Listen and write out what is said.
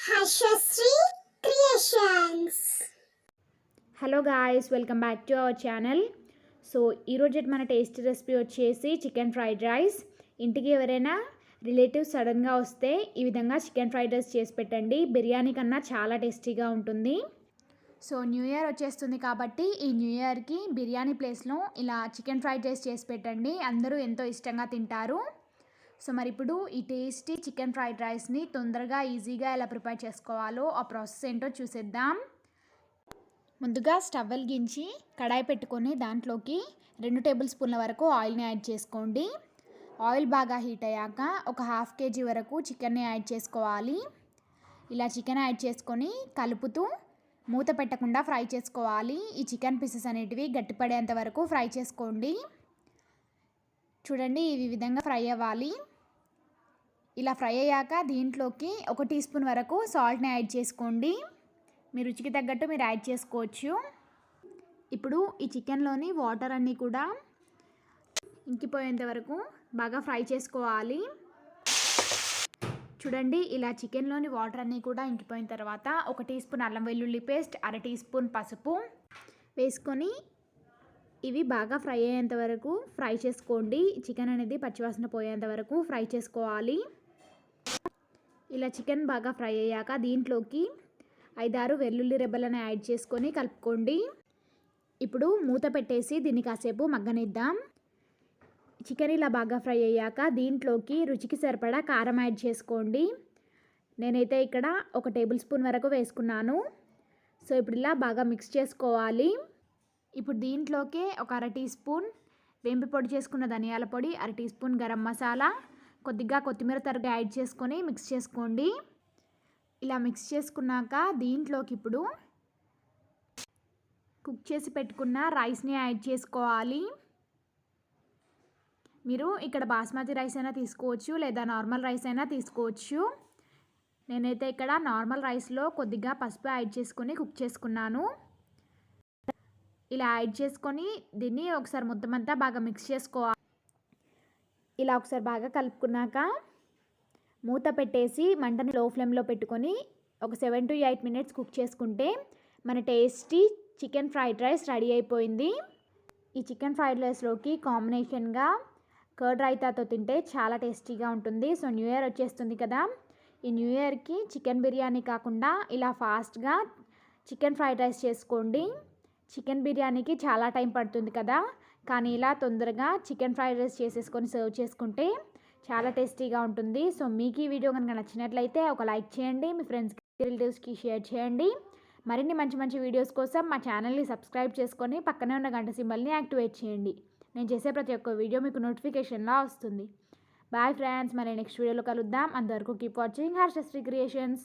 Hashasri Creations. Hello guys, welcome back to our channel. So ఈరోజు మన tasty recipe వచ్చేసి chicken fried rice. ఇంటికి ఎవరైనా రిలేటివ్స్ సడన్గా వస్తే ఈ విధంగా చికెన్ ఫ్రైడ్ రైస్ చేసి పెట్టండి. బిర్యానీ కన్నా చాలా టేస్టీగా ఉంటుంది. సో న్యూ ఇయర్ వచ్చేస్తుంది కాబట్టి ఈ న్యూ ఇయర్కి బిర్యానీ ప్లేస్లో ఇలా చికెన్ ఫ్రైడ్ రైస్ చేసి పెట్టండి. అందరూ ఎంతో ఇష్టంగా తింటారు. సో మరి ఇప్పుడు ఈ టేస్టీ చికెన్ ఫ్రైడ్ రైస్ని తొందరగా ఈజీగా ఎలా ప్రిపేర్ చేసుకోవాలో ఆ ప్రాసెస్ ఏంటో చూసేద్దాం. ముందుగా స్టవ్ వెలిగించి కడాయి పెట్టుకొని దాంట్లోకి 2 టేబుల్ స్పూన్ల వరకు ఆయిల్ని యాడ్ చేసుకోండి. ఆయిల్ బాగా హీట్ అయ్యాక ఒక హాఫ్ కేజీ వరకు చికెన్ని యాడ్ చేసుకోవాలి. ఇలా చికెన్ యాడ్ చేసుకొని కలుపుతూ మూత పెట్టకుండా ఫ్రై చేసుకోవాలి. ఈ చికెన్ పీసెస్ అనేటివి గట్టిపడేంత వరకు ఫ్రై చేసుకోండి. చూడండి, ఈ విధంగా ఫ్రై అవ్వాలి. ఇలా ఫ్రై అయ్యాక దీంట్లోకి 1 టీ స్పూన్ వరకు సాల్ట్ని యాడ్ చేసుకోండి. మీ రుచికి తగ్గట్టు మీరు యాడ్ చేసుకోవచ్చు. ఇప్పుడు ఈ చికెన్లోని వాటర్ అన్నీ కూడా ఇంకిపోయేంత వరకు బాగా ఫ్రై చేసుకోవాలి. చూడండి, ఇలా చికెన్లోని వాటర్ అన్నీ కూడా ఇంకిపోయిన తర్వాత 1 టీ స్పూన్ అల్లం వెల్లుల్లి పేస్ట్, 1/2 టీ స్పూన్ పసుపు వేసుకొని ఇవి బాగా ఫ్రై అయ్యేంత వరకు ఫ్రై చేసుకోండి. చికెన్ అనేది పచ్చివాసన పోయేంత వరకు ఫ్రై చేసుకోవాలి. ఇలా చికెన్ బాగా ఫ్రై అయ్యాక దీంట్లోకి 5-6 వెల్లుల్లి రెబ్బలను యాడ్ చేసుకొని కలుపుకోండి. ఇప్పుడు మూత పెట్టేసి దీన్ని కాసేపు మగ్గనిద్దాం. చికెన్ ఇలా బాగా ఫ్రై అయ్యాక దీంట్లోకి రుచికి సరిపడా కారం యాడ్ చేసుకోండి. నేనైతే ఇక్కడ 1 టేబుల్ స్పూన్ వరకు వేసుకున్నాను. సో ఇప్పుడు ఇలా బాగా మిక్స్ చేసుకోవాలి. ఇప్పుడు దీంట్లోకి ఒక 1/2 టీ స్పూన్ వేంపి పొడి చేసుకున్న ధనియాల పొడి, 1/2 టీ స్పూన్ గరం మసాలా, కొద్దిగా కొత్తిమీర తరుగు యాడ్ చేసుకొని మిక్స్ చేసుకోండి. ఇలా మిక్స్ చేసుకున్నాక దీంట్లోకి ఇప్పుడు కుక్ చేసి పెట్టుకున్న రైస్ని యాడ్ చేసుకోవాలి. మీరు ఇక్కడ బాస్మతి రైస్ అయినా తీసుకోవచ్చు, లేదా నార్మల్ రైస్ అయినా తీసుకోవచ్చు. నేనైతే ఇక్కడ నార్మల్ రైస్లో కొద్దిగా పసుపు యాడ్ చేసుకొని కుక్ చేసుకున్నాను. ఇలా యాడ్ చేసుకొని దీన్ని ఒకసారి మొత్తం అంతా బాగా మిక్స్ చేసుకోవాలి. ఇలా ఒకసారి బాగా కలుపుకున్నాక మూత పెట్టేసి మంటని లో ఫ్లేమ్లో పెట్టుకొని ఒక 7 to 8 మినిట్స్ కుక్ చేసుకుంటే మన tasty chicken fried rice ready అయిపోయింది. ఈ చికెన్ ఫ్రైడ్ రైస్లోకి కాంబినేషన్గా కర్డ్ రైతాతో తింటే చాలా టేస్టీగా ఉంటుంది. సో న్యూ ఇయర్ వచ్చేస్తుంది కదా, ఈ న్యూ ఇయర్కి చికెన్ బిర్యానీ కాకుండా ఇలా ఫాస్ట్గా చికెన్ ఫ్రైడ్ రైస్ చేసుకోండి. చికెన్ బిర్యానీకి చాలా టైం పడుతుంది కదా, కానీ ఇలా తొందరగా చికెన్ ఫ్రైడ్ రైస్ చేసేసుకొని సర్వ్ చేసుకుంటే చాలా టేస్టీగా ఉంటుంది. సో మీకు ఈ వీడియో కనుక నచ్చినట్లయితే ఒక లైక్ చేయండి, మీ ఫ్రెండ్స్కి రిలేటివ్స్కి షేర్ చేయండి. మరిన్ని మంచి మంచి వీడియోస్ కోసం మా ఛానల్ని సబ్స్క్రైబ్ చేసుకొని పక్కనే ఉన్న గంట సింబల్ని యాక్టివేట్ చేయండి. నేను చేసే ప్రతి ఒక్క వీడియో మీకు నోటిఫికేషన్లా వస్తుంది. బాయ్ ఫ్రెండ్స్, మళ్ళీ నెక్స్ట్ వీడియోలో కలుద్దాం. అంతవరకు కీప్ వాచింగ్ హర్షశ్రీ క్రియేషన్స్.